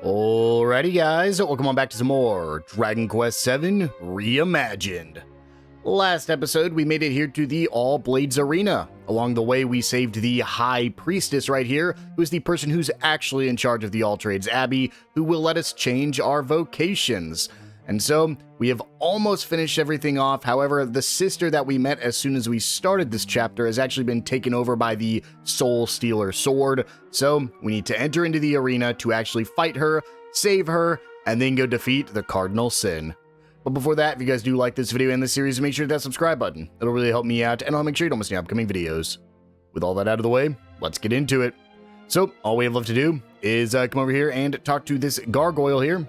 Alrighty guys, welcome on back to some more Dragon Quest VII Reimagined. Last episode, we made it here to the All Blades Arena. Along the way, we saved the High Priestess right here, who's the person who's actually in charge of the All Trades Abbey, who will let us change our vocations. And so, we have almost finished everything off. However, the sister that we met as soon as we started this chapter has actually been taken over by the Soul Stealer Sword. So, we need to enter into the arena to actually fight her, save her, and then go defeat the Cardinal Sin. But before that, if you guys do like this video and this series, make sure to hit that subscribe button. It'll really help me out, and I'll make sure you don't miss any upcoming videos. With all that out of the way, let's get into it. So, all we have left to do is come over here and talk to this gargoyle here.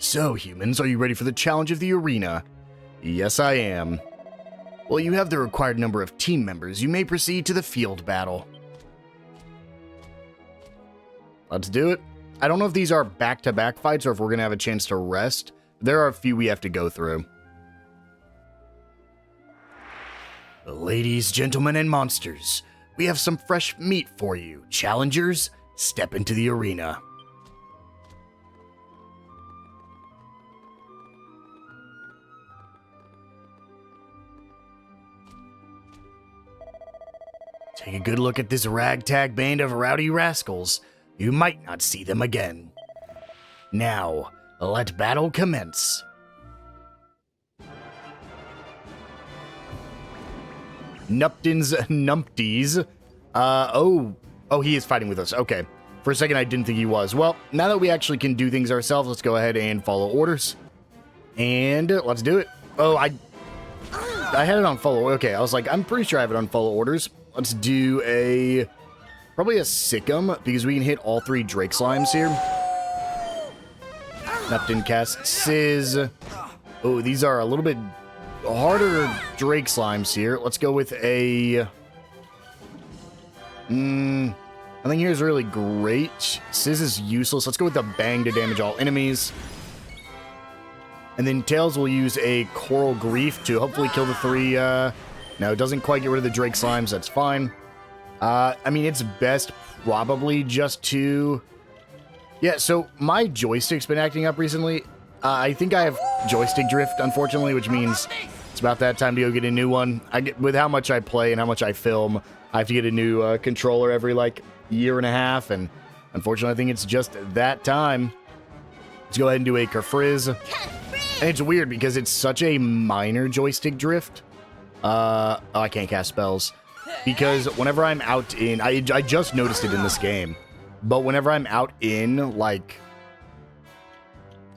So, humans, are you ready for the challenge of the arena? Yes, I am. Well, you have the required number of team members. You may proceed to the field battle. Let's do it. I don't know if these are back-to-back fights or if we're going to have a chance to rest. There are a few we have to go through. Ladies, gentlemen, and monsters, we have some fresh meat for you. Challengers, step into the arena. Take a good look at this ragtag band of rowdy rascals. You might not see them again. Now, let battle commence. Nupton's Numpties. Oh, he is fighting with us. Okay. For a second, I didn't think he was. Well, now that we actually can do things ourselves, let's go ahead and follow orders. And let's do it. Oh, I had it on follow. Okay, I was like, I'm pretty sure I have it on follow orders. Let's do probably a Sikkim, because we can hit all three Drake Slimes here. Nupton cast Sizz. Oh, these are a little bit harder Drake Slimes here. Let's go with a... I think here's really great. Sizz is useless. Let's go with the Bang to damage all enemies. And then Tails will use a Coral Grief to hopefully kill the three... No, it doesn't quite get rid of the Drake Slimes. That's fine. I mean, it's best probably just to... Yeah, so my joystick's been acting up recently. I think I have joystick drift, unfortunately, which means it's about that time to go get a new one. With how much I play and how much I film, I have to get a new controller every, like, year and a half, and unfortunately, I think it's just that time. Let's go ahead and do a Kerfrizz. And it's weird because it's such a minor joystick drift. Oh, I can't cast spells. Because whenever I'm out in... I just noticed it in this game. But whenever I'm out in, like,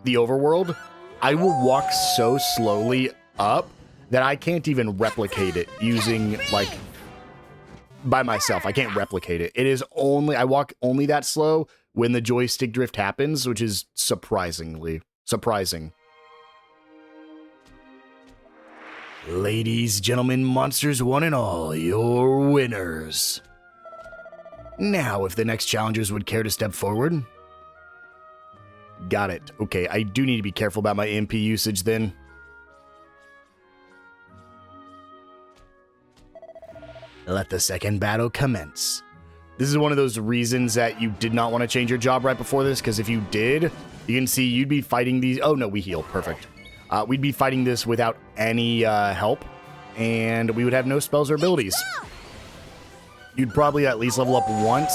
the overworld, I will walk so slowly up that I can't even replicate it using, like, by myself. I can't replicate it. It is only... I walk only that slow when the joystick drift happens, which is surprising. Ladies, gentlemen, monsters, one and all, your winners. Now, if the next challengers would care to step forward. Got it. Okay, I do need to be careful about my MP usage then. Let the second battle commence. This is one of those reasons that you did not want to change your job right before this, because if you did, you can see you'd be fighting these... Oh, no, we heal. Perfect. We'd be fighting this without any help, and we would have no spells or abilities. You'd probably at least level up once,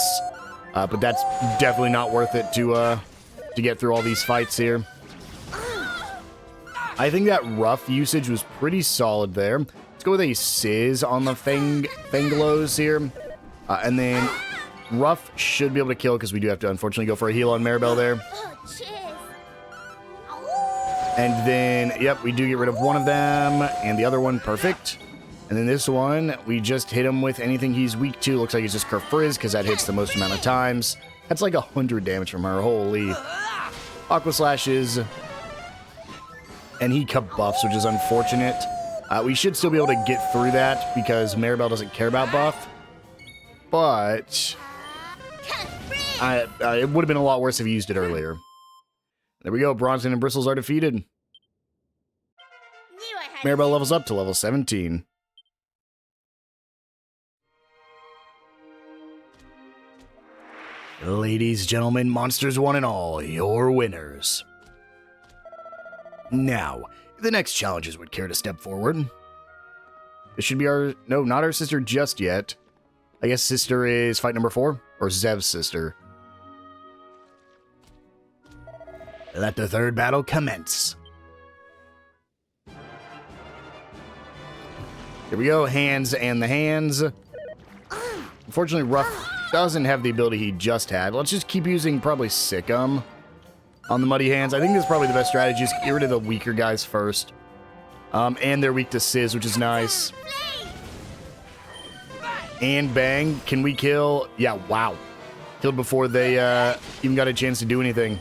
but that's definitely not worth it to get through all these fights here. I think that rough usage was pretty solid there. Let's go with a Sizz on the Fanglos here, and then rough should be able to kill because we do have to unfortunately go for a heal on Maribel there. And then, yep, we do get rid of one of them, and the other one, perfect. And then this one, we just hit him with anything he's weak to. Looks like it's just Kerfrizz, because that hits the most amount of times. That's like 100 damage from her, holy. Aqua Slashes. And he kabuffs, which is unfortunate. We should still be able to get through that, because Maribel doesn't care about buff. But... it would have been a lot worse if he used it earlier. There we go, Bronson and Bristles are defeated. Maribel levels up to level 17. Ladies, gentlemen, monsters one and all, your winners. Now, if the next challengers would care to step forward. This should be our... No, not our sister just yet. I guess sister is fight number 4? Or Zev's sister. Let the third battle commence. Here we go, hands and the hands. Unfortunately, Ruff doesn't have the ability he just had. Let's just keep using probably Sikkim on the Muddy Hands. I think that's probably the best strategy. Just get rid of the weaker guys first. And they're weak to Sizz, which is nice. And bang. Can we kill? Yeah, wow. Killed before they even got a chance to do anything.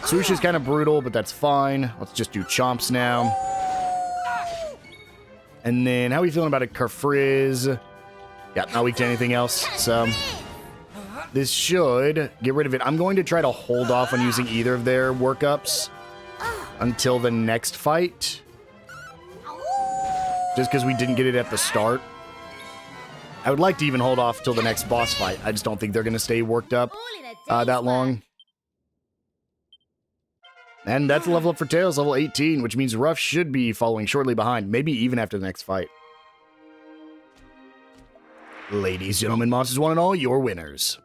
Swoosh is kind of brutal, but that's fine. Let's just do Chomps now. And then, how are we feeling about a Kerfrizz? Yeah, not weak to anything else, so... This should get rid of it. I'm going to try to hold off on using either of their workups until the next fight. Just because we didn't get it at the start. I would like to even hold off till the next boss fight. I just don't think they're going to stay worked up that long. And that's a level up for Tails, level 18, which means Ruff should be following shortly behind, maybe even after the next fight. Ladies, gentlemen, monsters one and all, your winners.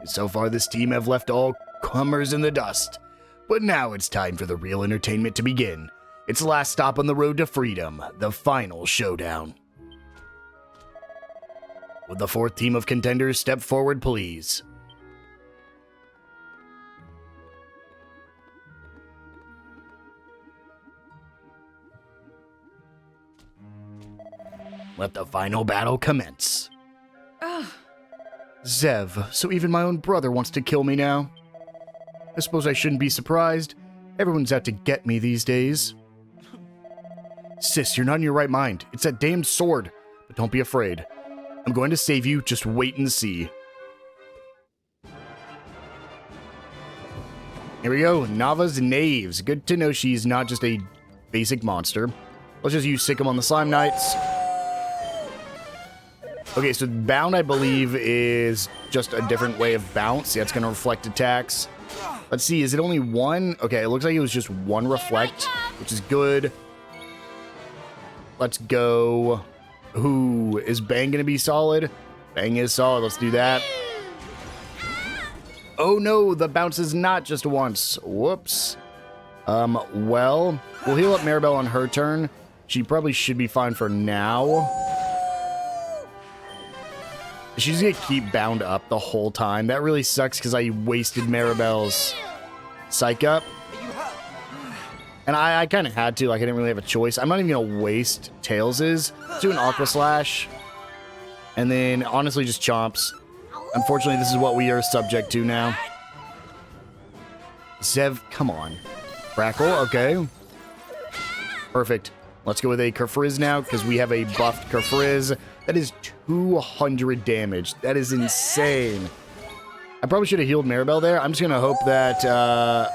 So far, this team have left all comers in the dust. But now it's time for the real entertainment to begin. It's the last stop on the road to freedom, the final showdown. Would the fourth team of contenders step forward, please? Let the final battle commence. Zev, so even my own brother wants to kill me now. I suppose I shouldn't be surprised. Everyone's out to get me these days. Sis, you're not in your right mind. It's that damned sword. But don't be afraid. I'm going to save you. Just wait and see. Here we go. Nava's Knaves. Good to know she's not just a basic monster. Let's just use Sikkim on the Slime Knights. Okay, so bound, I believe, is just a different way of bounce. Yeah, it's going to reflect attacks. Let's see, is it only one? Okay, it looks like it was just one reflect, which is good. Let's go. Ooh, is Bang going to be solid? Bang is solid. Let's do that. Oh, no, the bounce is not just once. Whoops. Well, we'll heal up Maribel on her turn. She probably should be fine for now. She's going to keep bound up the whole time. That really sucks because I wasted Maribel's psych up. And I kind of had to. Like, I didn't really have a choice. I'm not even going to waste Tails's. Let's do an Aqua Slash. And then, honestly, just Chomps. Unfortunately, this is what we are subject to now. Zev, come on. Crackle, okay. Perfect. Let's go with a Kerfrizz now, because we have a buffed Kerfrizz. That is 200 damage. That is insane. I probably should have healed Maribel there. I'm just going to hope that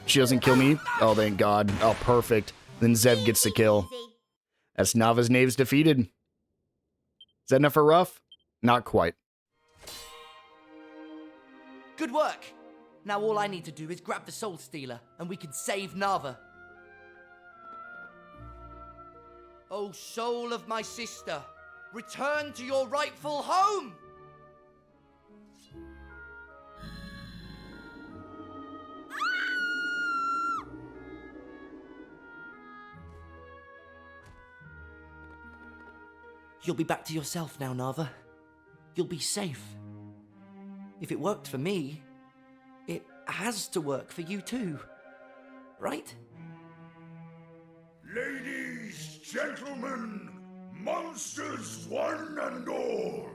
she doesn't kill me. Oh, thank God. Oh, perfect. Then Zev gets the kill. That's Nava's Knaves defeated. Is that enough for Ruff? Not quite. Good work. Now all I need to do is grab the Soul Stealer, and we can save Nava. Oh, soul of my sister, return to your rightful home! You'll be back to yourself now, Nava. You'll be safe. If it worked for me, it has to work for you too, right? Ladies, gentlemen, monsters one and all,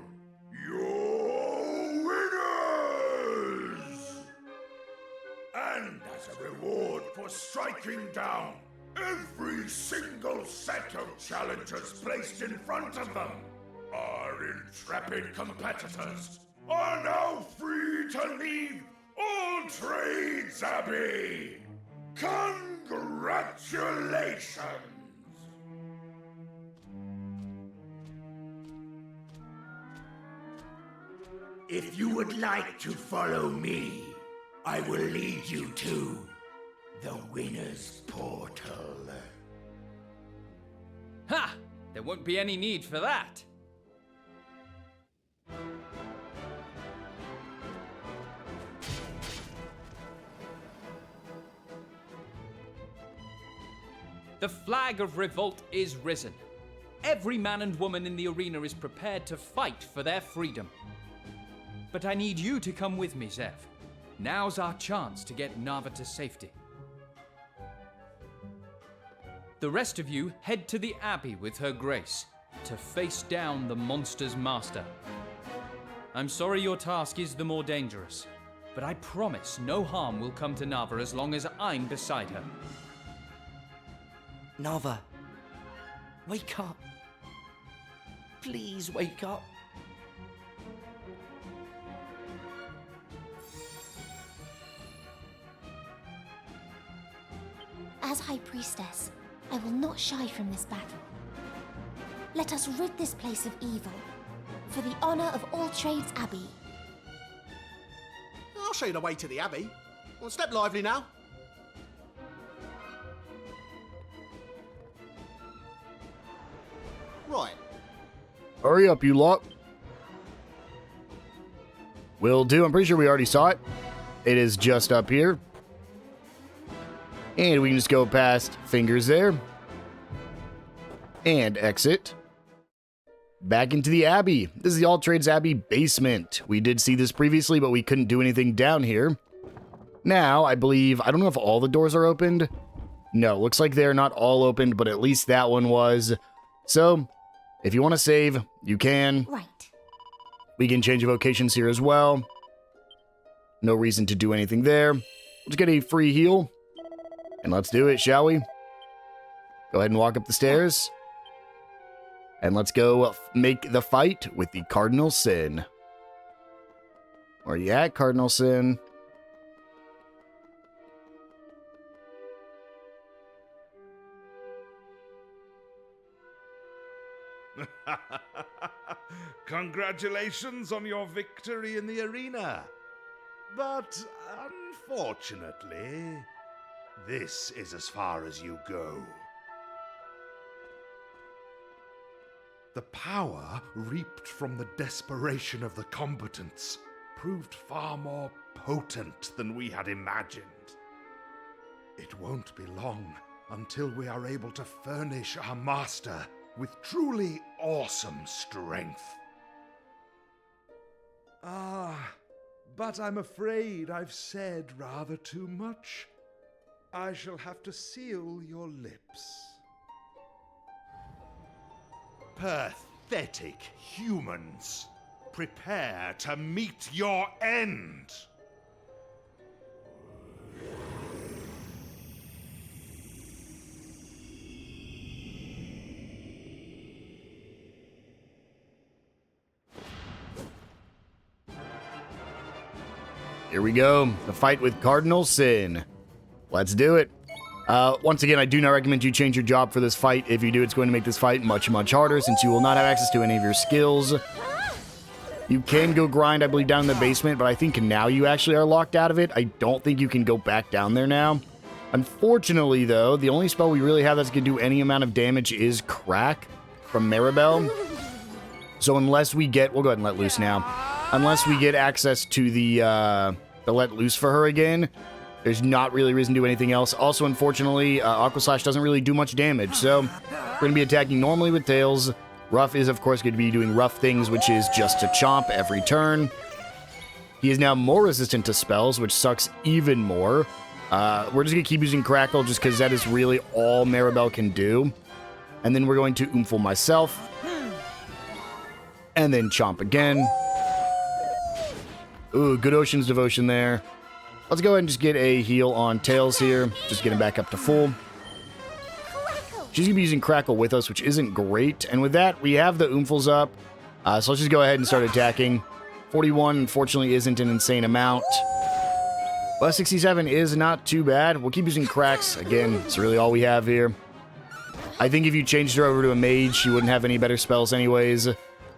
your winners! And as a reward for striking down every single set of challengers placed in front of them, our intrepid competitors are now free to leave all Trades Abbey! Congratulations! If you would like to follow me, I will lead you to the winner's portal. Ha! There won't be any need for that. The flag of revolt is risen. Every man and woman in the arena is prepared to fight for their freedom. But I need you to come with me, Zev. Now's our chance to get Nava to safety. The rest of you head to the Abbey with her grace to face down the monster's master. I'm sorry your task is the more dangerous, but I promise no harm will come to Nava as long as I'm beside her. Nava, wake up. Please wake up. As High Priestess, I will not shy from this battle. Let us rid this place of evil, for the honor of All Trades Abbey. I'll show you the way to the Abbey. Well, step lively now. Right. Hurry up, you lot. Will do. I'm pretty sure we already saw it. It is just up here. And we can just go past fingers there. And exit. Back into the Abbey. This is the All Trades Abbey basement. We did see this previously, but we couldn't do anything down here. Now, I believe, I don't know if all the doors are opened. No, looks like they're not all opened, but at least that one was. So, if you want to save, you can. Right. We can change vocations here as well. No reason to do anything there. Let's get a free heal. And let's do it, shall we? Go ahead and walk up the stairs. And let's go make the fight with the Cardinal Sin. Where you at, Cardinal Sin? Congratulations on your victory in the arena. But unfortunately, this is as far as you go. The power reaped from the desperation of the combatants proved far more potent than we had imagined. It won't be long until we are able to furnish our master with truly awesome strength. But I'm afraid I've said rather too much. I shall have to seal your lips. Pathetic humans, prepare to meet your end! Here we go. The fight with Cardinal Sin. Let's do it. Once again, I do not recommend you change your job for this fight. If you do, it's going to make this fight much, much harder since you will not have access to any of your skills. You can go grind, I believe, down in the basement, but I think now you actually are locked out of it. I don't think you can go back down there now. Unfortunately, though, the only spell we really have that's going to do any amount of damage is Crack from Maribel. So unless we get... We'll go ahead and let loose now. Unless we get access to the let loose for her again, there's not really reason to do anything else. Also, unfortunately, Aqua Slash doesn't really do much damage, so we're going to be attacking normally with Tails. Ruff is, of course, going to be doing rough things, which is just to chomp every turn. He is now more resistant to spells, which sucks even more. We're just going to keep using Crackle just because that is really all Maribel can do. And then we're going to Oomphel myself. And then chomp again. Ooh, good Ocean's Devotion there. Let's go ahead and just get a heal on Tails here. Just get him back up to full. She's going to be using Crackle with us, which isn't great. And with that, we have the Oomphels up. So let's just go ahead and start attacking. 41, unfortunately, isn't an insane amount. But 67 is not too bad. We'll keep using Cracks. Again, it's really all we have here. I think if you changed her over to a mage, she wouldn't have any better spells anyways. Go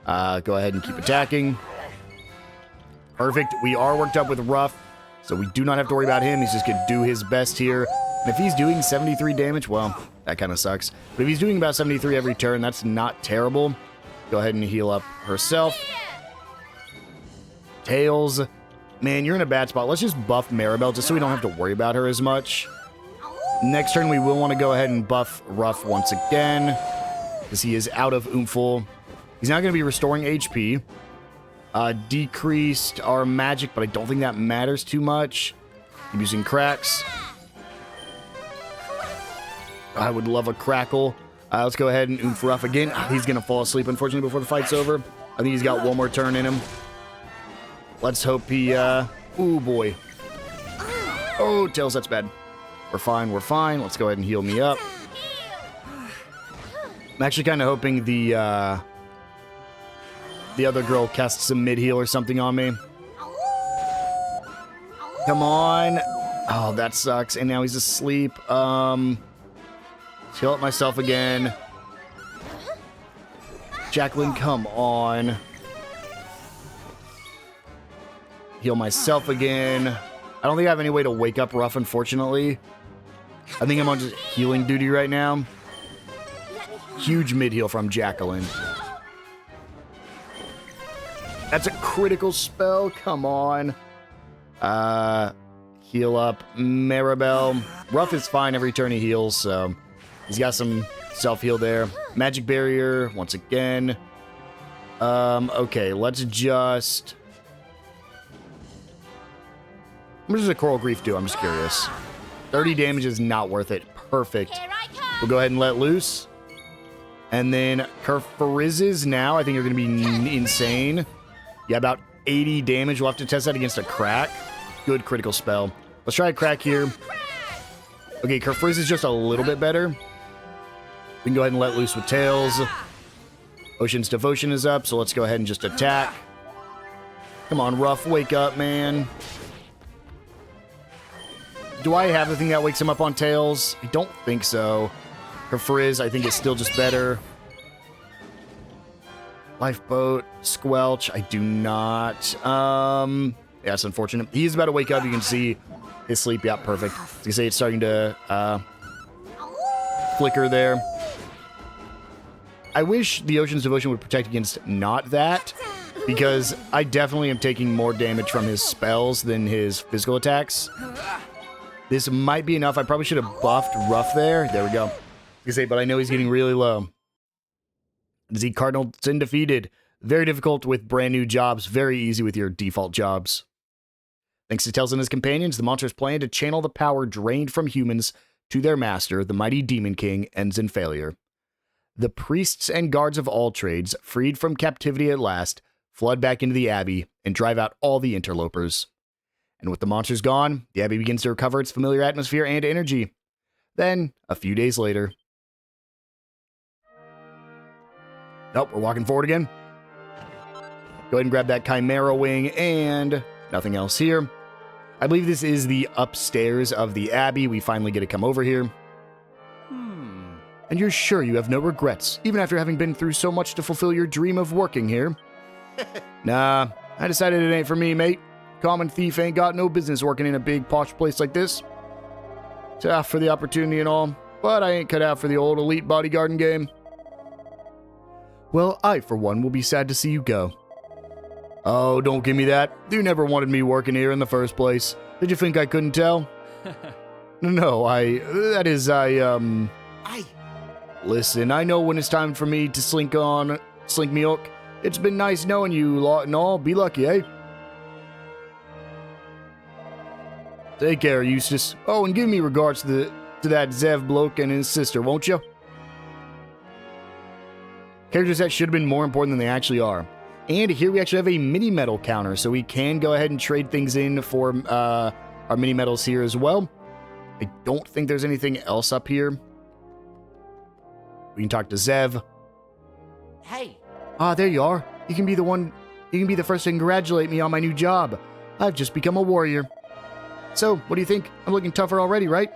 ahead and keep attacking. Perfect. We are worked up with Ruff, so we do not have to worry about him. He's just going to do his best here. And if he's doing 73 damage, well, that kind of sucks. But if he's doing about 73 every turn, that's not terrible. Go ahead and heal up herself. Tails. Man, you're in a bad spot. Let's just buff Maribel just so we don't have to worry about her as much. Next turn, we will want to go ahead and buff Ruff once again, because he is out of Oomful. He's not going to be restoring HP. Decreased our magic, but I don't think that matters too much. I'm using cracks. I would love a crackle. Let's go ahead and Oomph Ruff again. He's going to fall asleep, unfortunately, before the fight's over. I think he's got one more turn in him. Let's hope he, ooh, boy. Oh, Tails, that's bad. We're fine, we're fine. Let's go ahead and heal me up. I'm actually kind of hoping the other girl casts some mid-heal or something on me. Come on. Oh, that sucks. And now he's asleep. Heal up myself again. Jacqueline, come on. Heal myself again. I don't think I have any way to wake up Ruff, unfortunately. I think I'm on just healing duty right now. Huge mid-heal from Jacqueline. That's a critical spell. Come on. Heal up Maribel. Ruff is fine every turn he heals, so he's got some self-heal there. Magic barrier, once again. Okay, let's just... What does a Coral Grief do? I'm just curious. 30 damage is not worth it. Perfect. We'll go ahead and let loose. And then Kerfrizzes now, I think are going to be insane. Yeah, about 80 damage. We'll have to test that against a crack. Good critical spell. Let's try a crack here. Okay, Kerfrizz is just a little bit better. We can go ahead and let loose with Tails. Ocean's Devotion is up, so let's go ahead and just attack. Come on, Ruff, wake up, man. Do I have the thing that wakes him up on Tails? I don't think so. Kerfrizz, I think, is still just better. Lifeboat, Squelch, I do not. Yeah, that's unfortunate. He's about to wake up. You can see his sleep. Yeah, perfect. As you say, it's starting to flicker there. I wish the Ocean's Devotion would protect against not that, because I definitely am taking more damage from his spells than his physical attacks. This might be enough. I probably should have buffed Ruff there. There we go. But I know he's getting really low. Z Cardinal undefeated. Very difficult with brand new jobs. Very easy with your default jobs. Thanks to Tails and his companions, the monster's plan to channel the power drained from humans to their master, the mighty Demon King, ends in failure. The priests and guards of all trades, freed from captivity at last, flood back into the Abbey and drive out all the interlopers. And with the monsters gone, the Abbey begins to recover its familiar atmosphere and energy. Then, a few days later... Nope, we're walking forward again. Go ahead and grab that Chimera Wing, and nothing else here. I believe this is the upstairs of the Abbey. We finally get to come over here. And you're sure you have no regrets, even after having been through so much to fulfill your dream of working here? Nah, I decided it ain't for me, mate. Common thief ain't got no business working in a big posh place like this. Tough for the opportunity and all, but I ain't cut out for the old elite bodyguarding game. Well, I, for one, will be sad to see you go. Oh, don't give me that. You never wanted me working here in the first place. Did you think I couldn't tell? No, I... Listen, I know when it's time for me to slink me hook. It's been nice knowing you lot and all. Be lucky, eh? Take care, Eustace. Oh, and give me regards to that Zev bloke and his sister, won't you? Characters that should have been more important than they actually are. And here we actually have a mini-medal counter, so we can go ahead and trade things in for our mini-medals here as well. I don't think there's anything else up here. We can talk to Zev. Hey. Ah, there you are. You can be the first to congratulate me on my new job. I've just become a warrior. So, what do you think? I'm looking tougher already, right?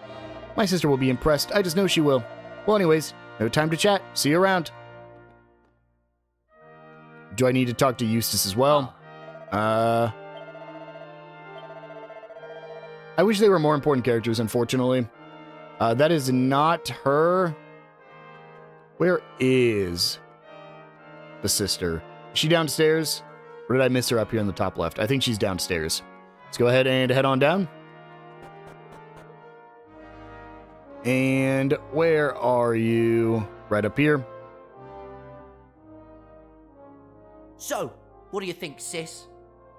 My sister will be impressed. I just know she will. Well, anyways, no time to chat. See you around. Do I need to talk to Eustace as well? I wish they were more important characters, unfortunately. That is not her. Where is the sister? Is she downstairs? Or did I miss her up here in the top left? I think she's downstairs. Let's go ahead and head on down. And where are you? Right up here. So, what do you think, sis?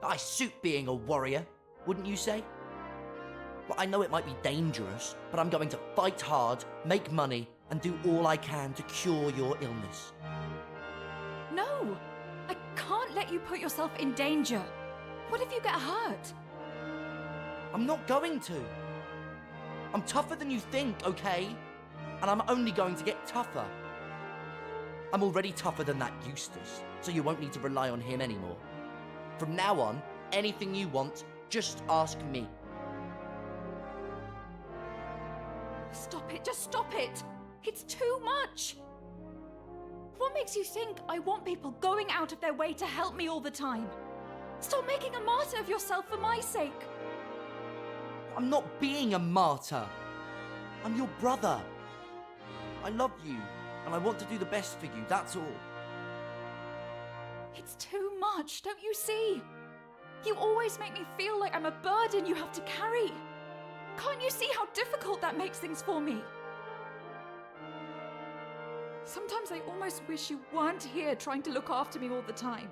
I suit being a warrior, wouldn't you say? Well, I know it might be dangerous, but I'm going to fight hard, make money, and do all I can to cure your illness. No! I can't let you put yourself in danger. What if you get hurt? I'm not going to. I'm tougher than you think, okay? And I'm only going to get tougher. I'm already tougher than that Eustace, so you won't need to rely on him anymore. From now on, anything you want, just ask me. Stop it, just stop it! It's too much! What makes you think I want people going out of their way to help me all the time? Stop making a martyr of yourself for my sake! I'm not being a martyr. I'm your brother. I love you, and I want to do the best for you, that's all. It's too much, don't you see? You always make me feel like I'm a burden you have to carry. Can't you see how difficult that makes things for me? Sometimes I almost wish you weren't here trying to look after me all the time.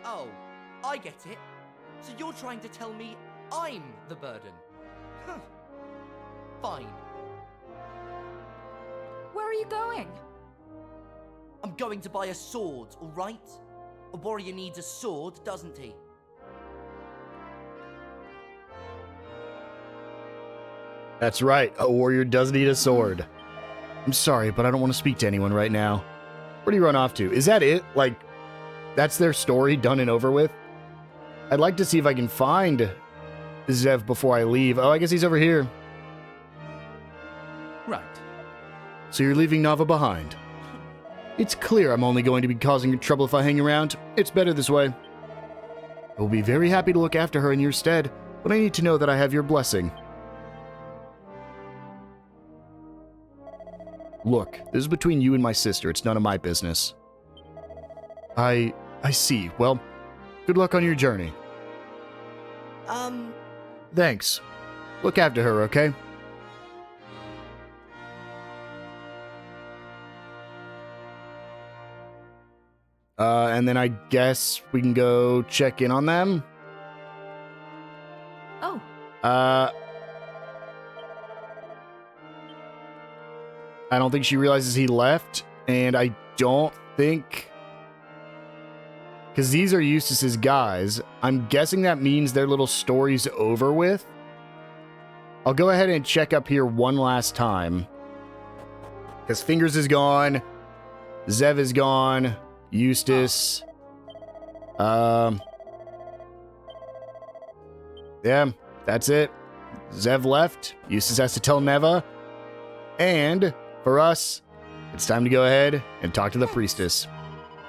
Oh, I get it. So you're trying to tell me I'm the burden? Huh. Fine. Where are you going? I'm going to buy a sword, all right? A warrior needs a sword, doesn't he? That's right. A warrior does need a sword. I'm sorry, but I don't want to speak to anyone right now. Where do you run off to? Is that it? Like, that's their story done and over with? I'd like to see if I can find Zev before I leave. Oh, I guess he's over here. Right. So you're leaving Nava behind. It's clear I'm only going to be causing trouble if I hang around. It's better this way. I will be very happy to look after her in your stead, but I need to know that I have your blessing. Look, this is between you and my sister. It's none of my business. I see. Well, good luck on your journey. Thanks. Look after her, okay? And then I guess we can go check in on them. Oh. I don't think she realizes he left, and I don't think... Because these are Eustace's guys. I'm guessing that means their little story's over with. I'll go ahead and check up here one last time. Because Fingers is gone. Zev is gone. Eustace. Yeah, that's it. Zev left. Eustace has to tell Neva. And for us, it's time to go ahead and talk to the priestess.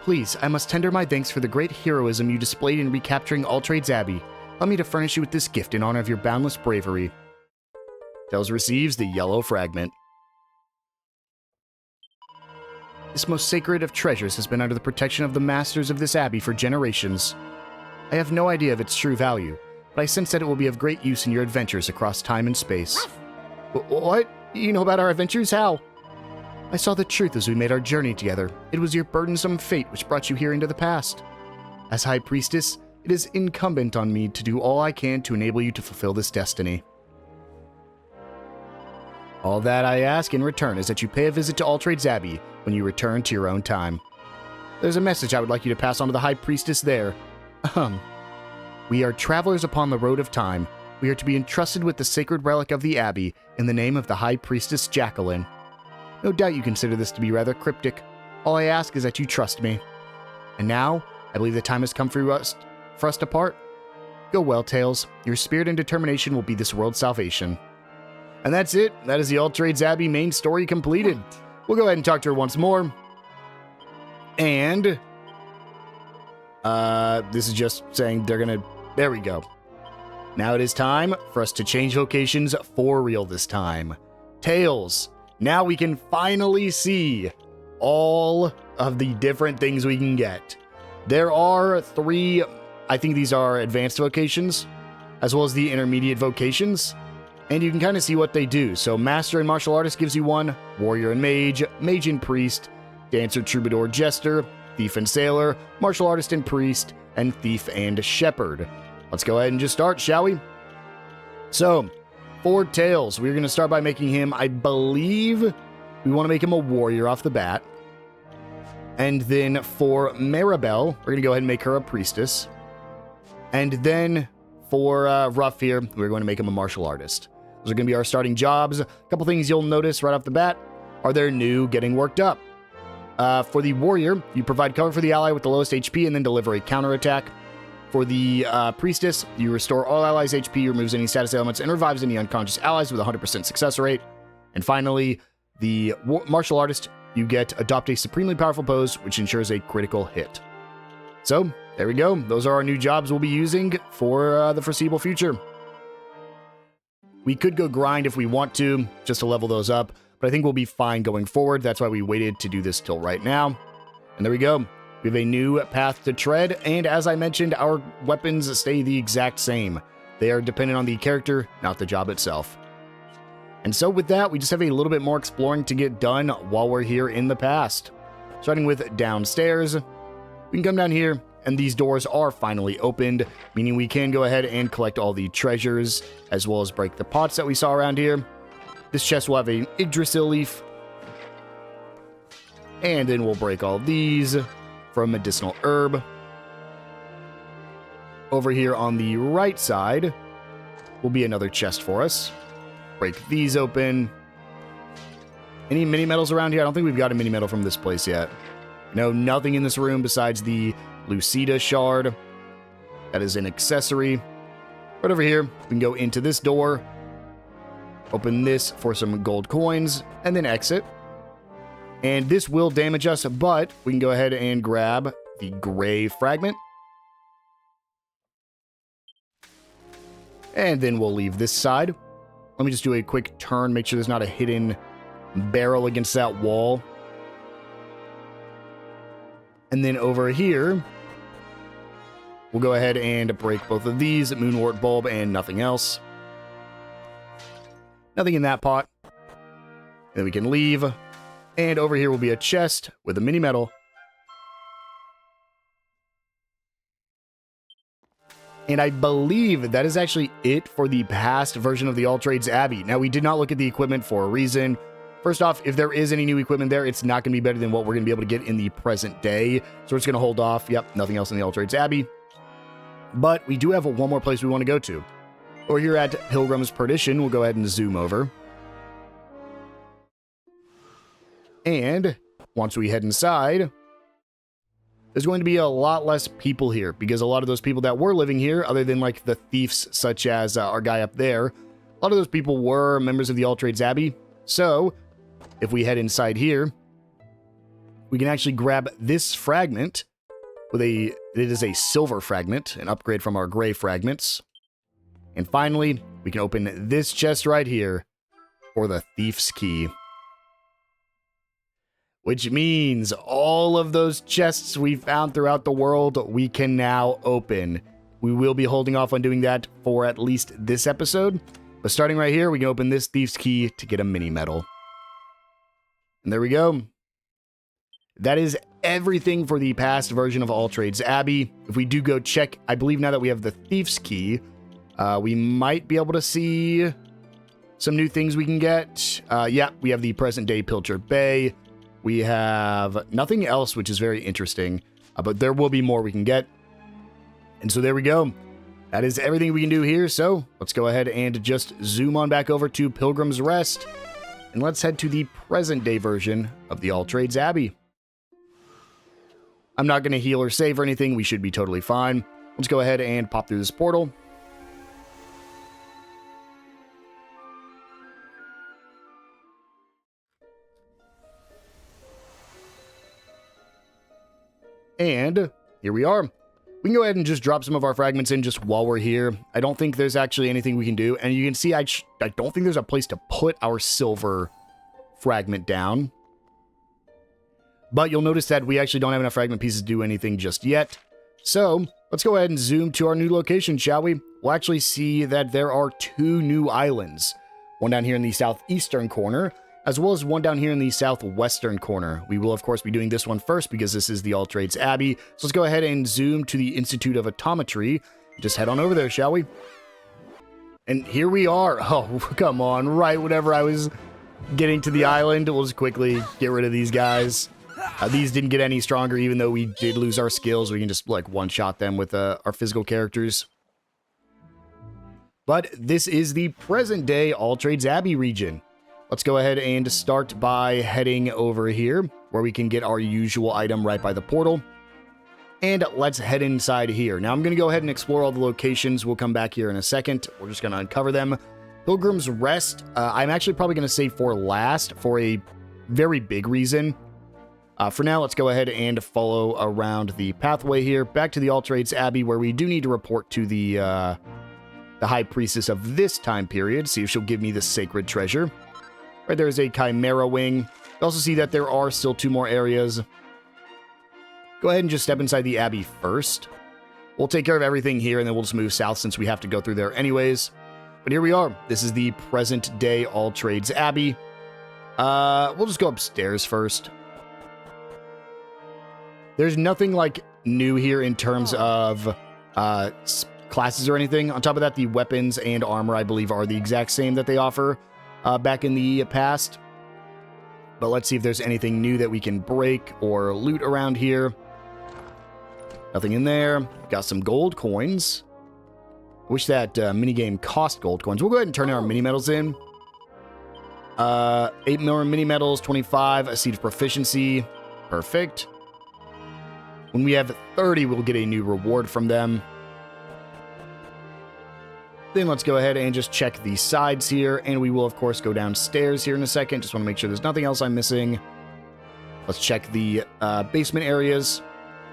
Please, I must tender my thanks for the great heroism you displayed in recapturing All Trades Abbey. Allow me to furnish you with this gift in honor of your boundless bravery. Tails receives the yellow fragment. This most sacred of treasures has been under the protection of the masters of this abbey for generations. I have no idea of its true value, but I sense that it will be of great use in your adventures across time and space. What? You know about our adventures? How? I saw the truth as we made our journey together. It was your burdensome fate which brought you here into the past. As High Priestess, it is incumbent on me to do all I can to enable you to fulfill this destiny. All that I ask in return is that you pay a visit to All Trades Abbey when you return to your own time. There's a message I would like you to pass on to the High Priestess there. We are travelers upon the road of time. We are to be entrusted with the sacred relic of the Abbey in the name of the High Priestess Jacqueline. No doubt you consider this to be rather cryptic. All I ask is that you trust me. And now, I believe the time has come for us to part. Go well, Tails. Your spirit and determination will be this world's salvation. And that's it. That is the All Trades Abbey main story completed. We'll go ahead and talk to her once more. And This is just saying they're gonna... There we go. Now it is time for us to change locations for real this time. Tails. Now we can finally see all of the different things we can get. There are 3, I think these are advanced vocations, as well as the intermediate vocations. And you can kind of see what they do. So Master and Martial Artist gives you 1, Warrior and Mage, Mage and Priest, Dancer, Troubadour, Jester, Thief and Sailor, Martial Artist and Priest, and Thief and Shepherd. Let's go ahead and just start, shall we? So, for Tails, we're going to start by making him, I believe, we want to make him a Warrior off the bat. And then for Maribel, we're going to go ahead and make her a Priestess. And then for Ruff here, we're going to make him a Martial Artist. Those are going to be our starting jobs. A couple things you'll notice right off the bat are their new getting worked up. For the Warrior, you provide cover for the ally with the lowest HP and then deliver a counterattack. For the Priestess, you restore all allies' HP, removes any status elements, and revives any unconscious allies with a 100% success rate. And finally, the Martial Artist, you get adopt a supremely powerful pose, which ensures a critical hit. So, there we go. Those are our new jobs we'll be using for the foreseeable future. We could go grind if we want to, just to level those up, but I think we'll be fine going forward. That's why we waited to do this till right now. And there we go. We have a new path to tread, and as I mentioned, our weapons stay the exact same. They are dependent on the character, not the job itself. And so with that, we just have a little bit more exploring to get done while we're here in the past. Starting with downstairs, we can come down here, and these doors are finally opened, meaning we can go ahead and collect all the treasures, as well as break the pots that we saw around here. This chest will have an Yggdrasil leaf, and then we'll break all these for a medicinal herb. Over here on the right side will be another chest for us. Break these open. Any mini metals around here? I don't think we've got a mini metal from this place yet. No, nothing in this room besides the Lucida shard. That is an accessory. Right over here, we can go into this door, open this for some gold coins, and then exit. And this will damage us, but we can go ahead and grab the gray fragment. And then we'll leave this side. Let me just do a quick turn, make sure there's not a hidden barrel against that wall. And then over here, we'll go ahead and break both of these, Moonwort Bulb and nothing else. Nothing in that pot. Then we can leave. And over here will be a chest with a mini metal. And I believe that is actually it for the past version of the All Trades Abbey. Now, we did not look at the equipment for a reason. First off, if there is any new equipment there, it's not going to be better than what we're going to be able to get in the present day. So we're just going to hold off. Yep, nothing else in the All Trades Abbey. But we do have one more place we want to go to. Over here at Pilgrim's Perdition, we'll go ahead and zoom over. And once we head inside, there's going to be a lot less people here because a lot of those people that were living here, other than like the thieves such as our guy up there, a lot of those people were members of the All Trades Abbey. So if we head inside here, we can actually grab this fragment with it is a silver fragment, an upgrade from our gray fragments. And finally, we can open this chest right here for the Thief's Key. Which means all of those chests we found throughout the world, we can now open. We will be holding off on doing that for at least this episode. But starting right here, we can open this Thief's Key to get a mini medal. And there we go. That is everything for the past version of All Trades Abbey. If we do go check, I believe now that we have the Thief's Key, we might be able to see some new things we can get. Yeah, we have the present day Pilcher Bay. We have nothing else, which is very interesting, but there will be more we can get. And so there we go. That is everything we can do here. So let's go ahead and just zoom on back over to Pilgrim's Rest. And let's head to the present day version of the All Trades Abbey. I'm not going to heal or save or anything. We should be totally fine. Let's go ahead and pop through this portal. And here we are. We can go ahead and just drop some of our fragments in just while we're here. I don't think there's actually anything we can do. And you can see I don't think there's a place to put our silver fragment down. But you'll notice that we actually don't have enough fragment pieces to do anything just yet. So let's go ahead and zoom to our new location, shall we? We'll actually see that there are 2 new islands. One down here in the southeastern corner, as well as one down here in the southwestern corner. We will, of course, be doing this one first because this is the All Trades Abbey. So let's go ahead and zoom to the Institute of Autometry. Just head on over there, shall we? And here we are. Oh, come on. Right whenever I was getting to the island, we'll just quickly get rid of these guys. These didn't get any stronger, even though we did lose our skills. We can just, like, one-shot them with our physical characters. But this is the present-day All Trades Abbey region. Let's go ahead and start by heading over here, where we can get our usual item right by the portal. And let's head inside here. Now, I'm going to go ahead and explore all the locations. We'll come back here in a second. We're just going to uncover them. Pilgrim's Rest, I'm actually probably going to save for last for a very big reason. For now, let's go ahead and follow around the pathway here, back to the All Trades Abbey, where we do need to report to the High Priestess of this time period, see if she'll give me the sacred treasure. Right, there's a Chimera Wing. You also see that there are still 2 more areas. Go ahead and just step inside the Abbey first. We'll take care of everything here, and then we'll just move south since we have to go through there anyways. But here we are. This is the present-day All Trades Abbey. We'll just go upstairs first. There's nothing, like, new here in terms of classes or anything. On top of that, the weapons and armor, I believe, are the exact same that they offer back in the past. But let's see if there's anything new that we can break or loot around here. Nothing in there. Got some gold coins. Wish that minigame cost gold coins. We'll go ahead and turn our mini-medals in. 8 more mini-medals, 25, a seed of proficiency. Perfect. When we have 30, we'll get a new reward from them. Then let's go ahead and just check the sides here, and we will, of course, go downstairs here in a second. Just want to make sure there's nothing else I'm missing. Let's check the basement areas.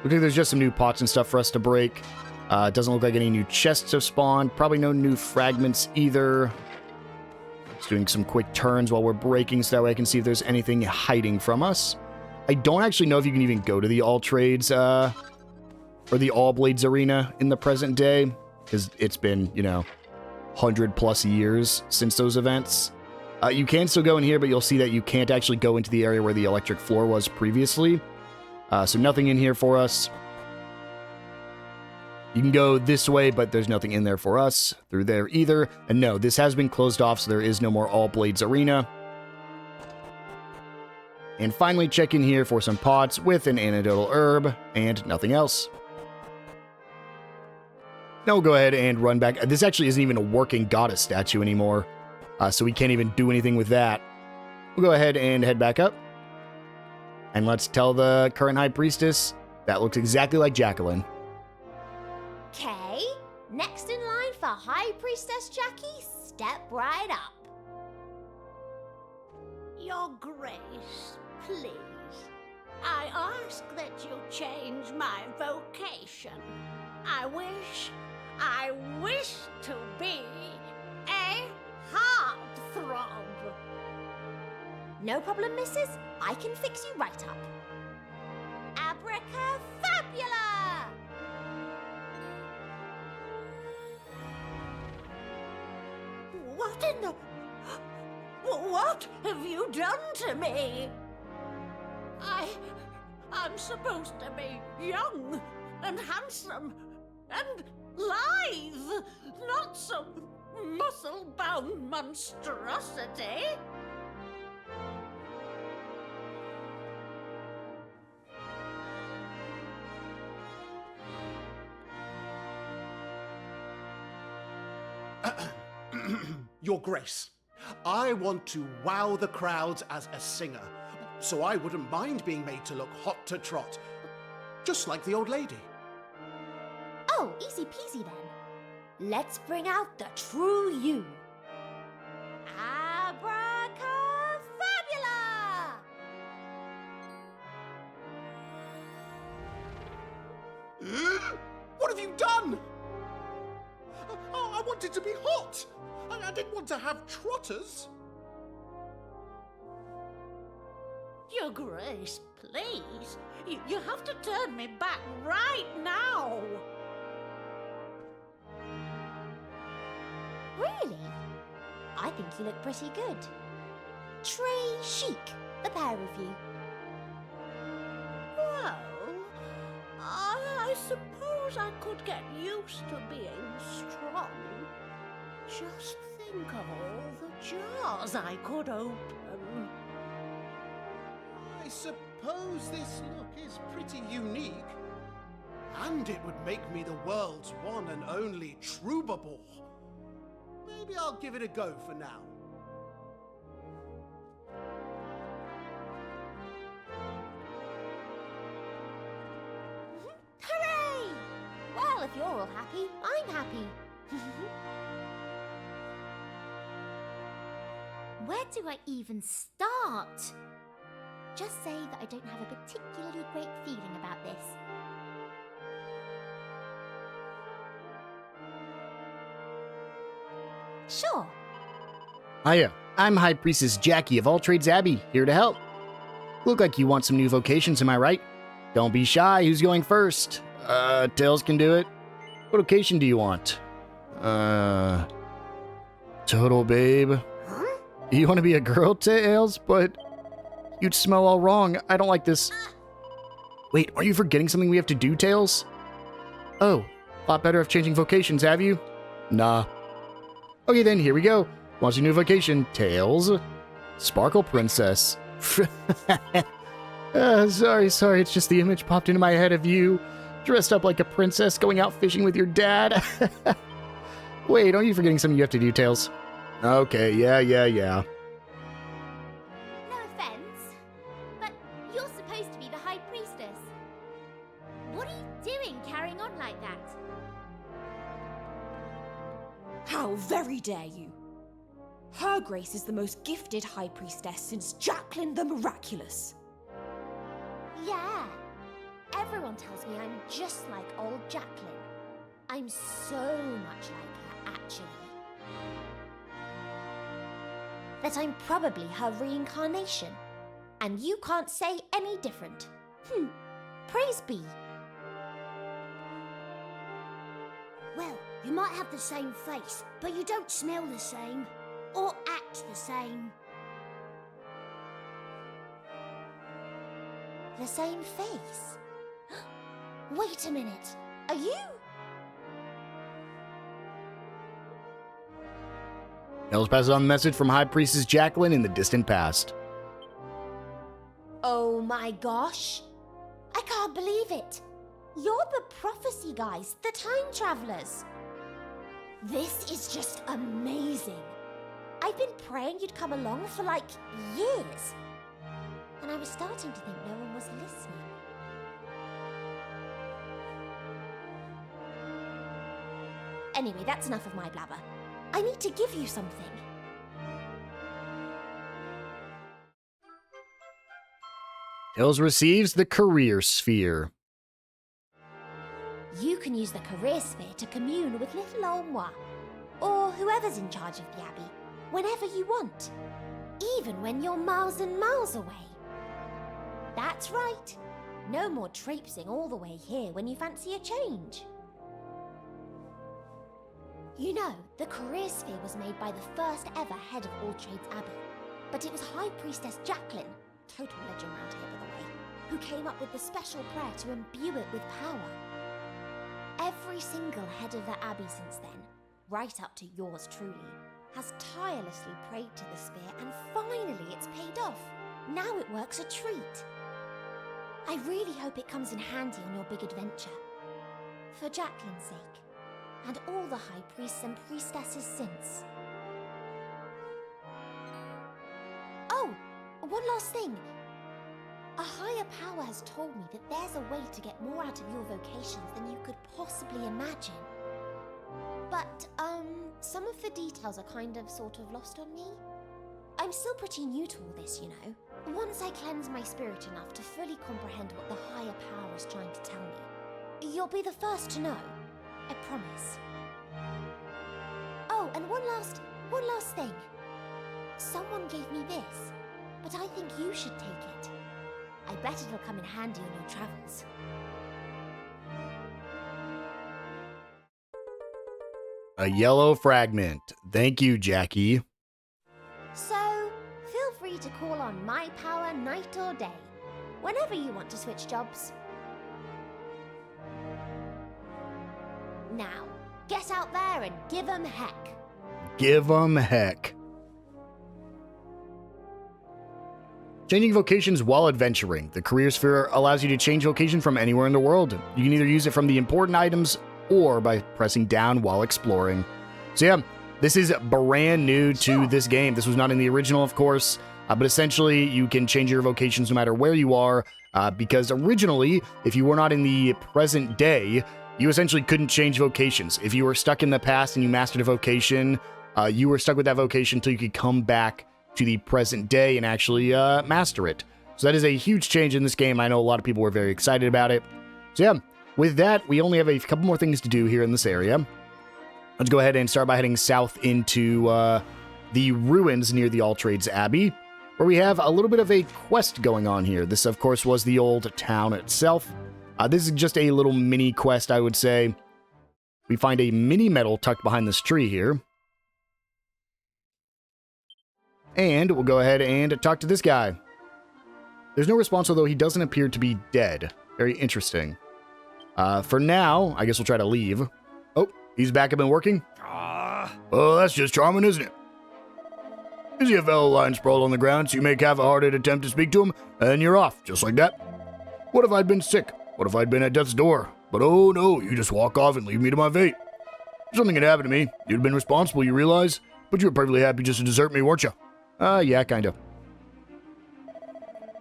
Looks like there's just some new pots and stuff for us to break. Doesn't look like any new chests have spawned. Probably no new fragments either. Just doing some quick turns while we're breaking so that way I can see if there's anything hiding from us. I don't actually know if you can even go to the All Trades or the All Blades Arena in the present day, because it's been, 100+ years since those events. You can still go in here, but you'll see that you can't actually go into the area where the electric floor was previously. So nothing in here for us. You can go this way, but there's nothing in there for us through there either. And no, this has been closed off, so there is no more All Blades Arena. And finally, check in here for some pots with an antidotal herb and nothing else. Now we'll go ahead and run back. This actually isn't even a working goddess statue anymore, so we can't even do anything with that. We'll go ahead and head back up. And let's tell the current High Priestess that looks exactly like Jacqueline. Okay, next in line for High Priestess Jackie, step right up. Your Grace, please. I ask that you change my vocation. I wish to be a heartthrob. No problem, missus. I can fix you right up. Abracafabula! What in the... What have you done to me? I'm supposed to be young and handsome and lithe, not some muscle-bound monstrosity. Your Grace, I want to wow the crowds as a singer, so I wouldn't mind being made to look hot to trot, just like the old lady. Oh, easy peasy then. Let's bring out the true you. Abracafabula! What wanted to be hot. I didn't want to have trotters. Your Grace, please. You have to turn me back right now. Really? I think you look pretty good. Très chic, the pair of you. Well, I suppose I could get used to being strong. Just think of all the jars I could open. I suppose this look is pretty unique. And it would make me the world's one and only troubadour. Maybe I'll give it a go for now. Hooray! Well, if you're all happy, I'm happy. Where do I even start? Just say that I don't have a particularly great feeling about this. Sure. Hiya, I'm High Priestess Jackie of All Trades Abbey, here to help. Look like you want some new vocations, am I right? Don't be shy, who's going first? Tails can do it. What vocation do you want? Total babe. Huh? You want to be a girl, Tails? But you'd smell all wrong. I don't like this. Wait, are you forgetting something we have to do, Tails? Oh, thought better of changing vocations, have you? Nah. Okay then, here we go. Wants your new vocation, Tails. Sparkle Princess. Sorry, it's just the image popped into my head of you, dressed up like a princess going out fishing with your dad. Wait, aren't you forgetting something you have to do, Tails? Okay, yeah. No offense, but you're supposed to be the High Priestess. What are you doing carrying on like that? How very dare you! Her Grace is the most gifted High Priestess since Jacqueline the Miraculous. Yeah. Everyone tells me I'm just like old Jacqueline. I'm so much like her, actually. That I'm probably her reincarnation. And you can't say any different. Praise be. Well, you might have the same face, but you don't smell the same. Or act the same. The same face? Wait a minute. Are you? Tails passes on the message from High Priestess Jacqueline in the distant past. Oh my gosh. I can't believe it. You're the prophecy guys, the time travelers. This is just amazing. I've been praying you'd come along for like years. And I was starting to think no one was listening. Anyway, that's enough of my blabber. I need to give you something. Tails receives the Career Sphere. You can use the career sphere to commune with little old moi, or whoever's in charge of the Abbey, whenever you want, even when you're miles and miles away. That's right. No more traipsing all the way here when you fancy a change. You know, the career sphere was made by the first ever head of All Trades Abbey, but it was High Priestess Jacqueline, total legend round here by the way, who came up with the special prayer to imbue it with power. Every single head of the Abbey since then, right up to yours truly, has tirelessly prayed to the sphere and finally it's paid off. Now it works a treat. I really hope it comes in handy on your big adventure. For Jacqueline's sake, and all the high priests and priestesses since. Oh, one last thing. A higher power has told me that there's a way to get more out of your vocations than you could possibly imagine. But, some of the details are sort of lost on me. I'm still pretty new to all this, you know. Once I cleanse my spirit enough to fully comprehend what the higher power is trying to tell me, you'll be the first to know. I promise. And one last thing. Someone gave me this, but I think you should take it. I bet it'll come in handy on your travels. A yellow fragment. Thank you, Jackie. So, feel free to call on my power night or day, whenever you want to switch jobs. Now, get out there and give 'em heck. Give 'em heck. Changing vocations while adventuring. The career sphere allows you to change vocation from anywhere in the world. You can either use it from the important items or by pressing down while exploring. So yeah, this is brand new to this game. This was not in the original, of course, but essentially you can change your vocations no matter where you are, because originally, if you were not in the present day, you essentially couldn't change vocations. If you were stuck in the past and you mastered a vocation, you were stuck with that vocation until you could come back to the present day and actually master it. So that is a huge change in this game. I know a lot of people were very excited about it. So yeah, with that, we only have a couple more things to do here in this area. Let's go ahead and start by heading south into the ruins near the All Trades Abbey, where we have a little bit of a quest going on here. This, of course, was the old town itself. This is just a little mini quest, I would say. We find a mini medal tucked behind this tree here. And we'll go ahead and talk to this guy. There's no response, although he doesn't appear to be dead. Very interesting. For now, I guess we'll try to leave. Oh, he's back up and working? Oh, that's just charming, isn't it? You see a fellow lying sprawled on the ground, so you make half-hearted attempt to speak to him, and you're off, just like that. What if I'd been sick? What if I'd been at death's door? But oh no, you just walk off and leave me to my fate. Something had happened to me. You'd been responsible, you realize? But you were perfectly happy just to desert me, weren't you? Yeah, kinda.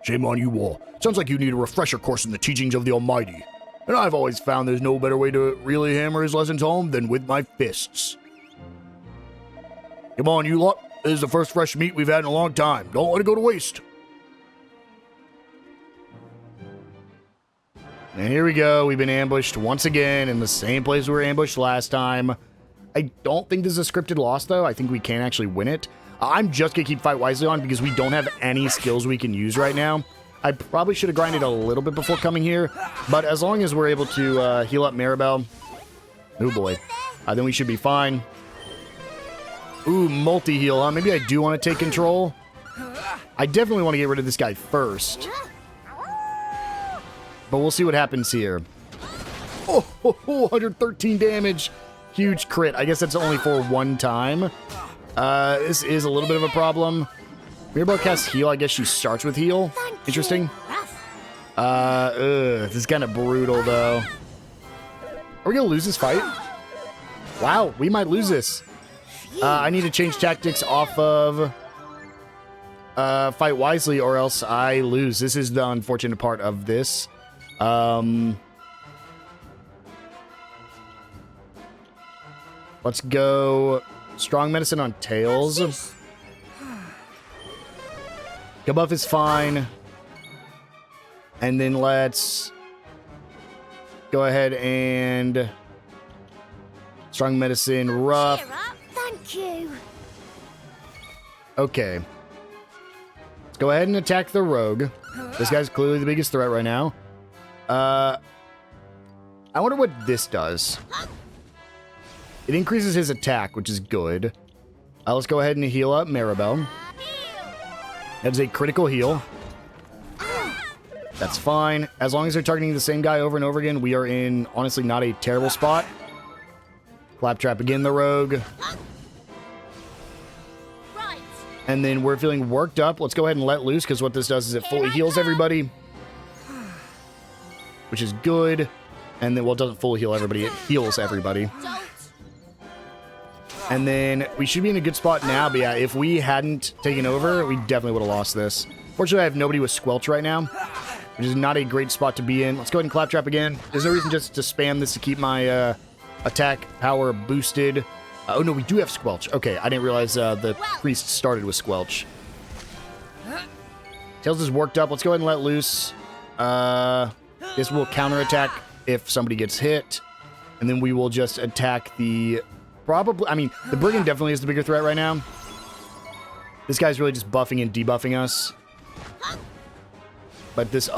Shame on you all. Sounds like you need a refresher course in the teachings of the Almighty. And I've always found there's no better way to really hammer his lessons home than with my fists. Come on, you lot. This is the first fresh meat we've had in a long time. Don't let it go to waste. And here we go. We've been ambushed once again in the same place we were ambushed last time. I don't think this is a scripted loss, though. I think we can actually win it. I'm just going to keep Fight Wisely on because we don't have any skills we can use right now. I probably should have grinded a little bit before coming here, but as long as we're able to heal up Maribel, oh boy, then we should be fine. Ooh, multi-heal, huh? Maybe I do want to take control. I definitely want to get rid of this guy first. But we'll see what happens here. Oh, 113 damage. Huge crit. I guess that's only for one time. This is a little bit of a problem. Mirabelle casts heal. I guess she starts with heal. Interesting. This is kind of brutal, though. Are we going to lose this fight? Wow, we might lose this. I need to change tactics off of Fight Wisely or else I lose. This is the unfortunate part of this. Let's go Strong Medicine on Tails. Kabuff is fine. And then let's go ahead and Strong Medicine Rough. Cheer up. Thank you. Okay. Let's go ahead and attack the rogue. This guy's clearly the biggest threat right now. I wonder what this does. It increases his attack, which is good. Let's go ahead and heal up Maribel. That's a critical heal. That's fine. As long as they're targeting the same guy over and over again, we are in, honestly, not a terrible spot. Claptrap again, the rogue. And then we're feeling worked up. Let's go ahead and let loose, because what this does is it fully heals everybody. Which is good. And then, well, it doesn't fully heal everybody. It heals everybody. And then we should be in a good spot now. But yeah, if we hadn't taken over, we definitely would have lost this. Fortunately, I have nobody with Squelch right now, which is not a great spot to be in. Let's go ahead and Claptrap again. There's no reason just to spam this to keep my attack power boosted. Oh, no, we do have Squelch. Okay, I didn't realize the priest started with Squelch. Tails is worked up. Let's go ahead and let loose. This will counterattack if somebody gets hit. And then we will just attack the probably... I mean, the Brigand definitely is the bigger threat right now. This guy's really just buffing and debuffing us. But this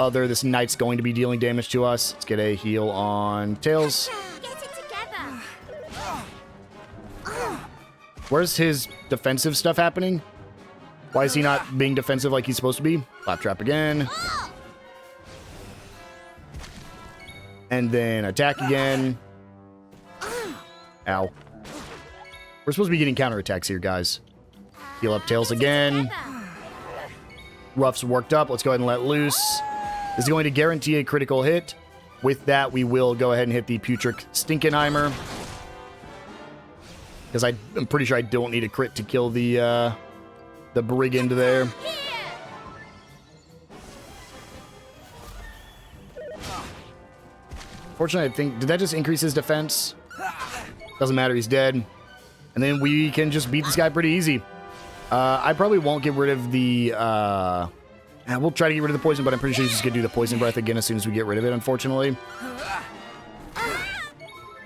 Knight's going to be dealing damage to us. Let's get a heal on Tails. Get it together. Where's his defensive stuff happening? Why is he not being defensive like he's supposed to be? Claptrap again. And then attack again. Ow. We're supposed to be getting counterattacks here, guys. Heal up Tails again. Ruff's worked up. Let's go ahead and let loose. This is going to guarantee a critical hit. With that, we will go ahead and hit the Putrid Stinkenheimer. Because I'm pretty sure I don't need a crit to kill the Brigand there. Fortunately, I think... Did that just increase his defense? Doesn't matter, he's dead. And then we can just beat this guy pretty easy. I probably won't get rid of the... we'll try to get rid of the poison, but I'm pretty sure he's just going to do the poison breath again as soon as we get rid of it, unfortunately.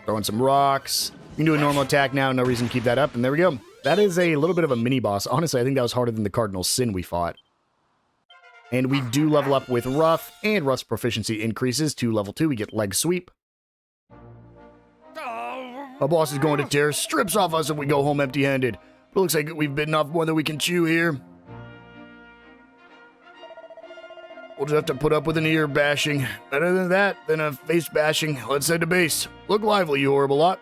Throwing some rocks. You can do a normal attack now, no reason to keep that up, and there we go. That is a little bit of a mini-boss. Honestly, I think that was harder than the Cardinal Sin we fought. And we do level up with Ruff, and Ruff's proficiency increases to level 2. We get Leg Sweep. Our boss is going to tear strips off us if we go home empty-handed. It looks like we've bitten off more than we can chew here. We'll just have to put up with an ear bashing. Better than that, than a face bashing. Let's head to base. Look lively, you horrible lot.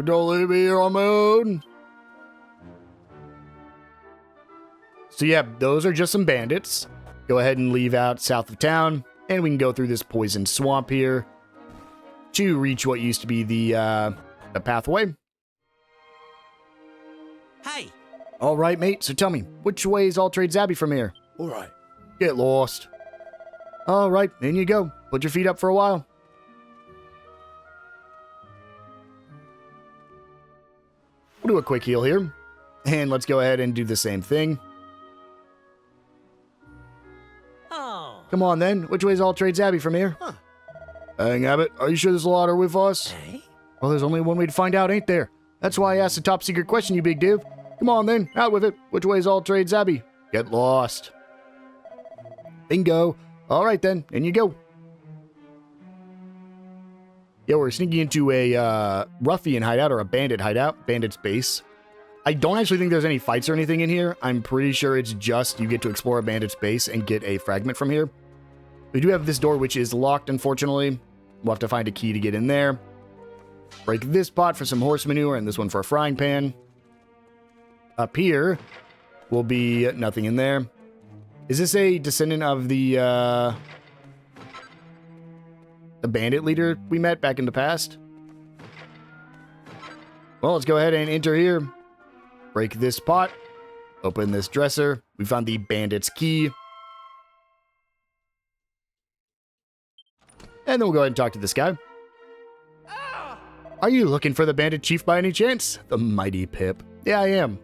Don't leave me here on my own. So yeah, those are just some bandits. Go ahead and leave out south of town, and we can go through this poison swamp here to reach what used to be the pathway. Hey! All right, mate, so tell me, which way is All Trades Abbey from here? All right. Get lost. All right, in you go. Put your feet up for a while. We'll do a quick heal here, and let's go ahead and do the same thing. Oh. Come on, then. Which way is All Trades Abbey from here? Huh. Hang Abbott, are you sure there's a lot are with us? Eh? Well, there's only one way to find out, ain't there? That's why I asked the top secret question, you big div. Come on, then. Out with it. Which way is All Trades Abbey? Get lost. Bingo. All right, then. In you go. Yeah, we're sneaking into a ruffian hideout or a bandit hideout. Bandit's base. I don't actually think there's any fights or anything in here. I'm pretty sure it's just you get to explore a bandit's base and get a fragment from here. We do have this door, which is locked, unfortunately. We'll have to find a key to get in there. Break this pot for some horse manure and this one for a frying pan. Up here will be nothing in there. Is this a descendant of the bandit leader we met back in the past? Well, let's go ahead and enter here. Break this pot. Open this dresser. We found the bandit's key. And then we'll go ahead and talk to this guy. Are you looking for the bandit chief by any chance? The mighty Pip. Yeah, I am.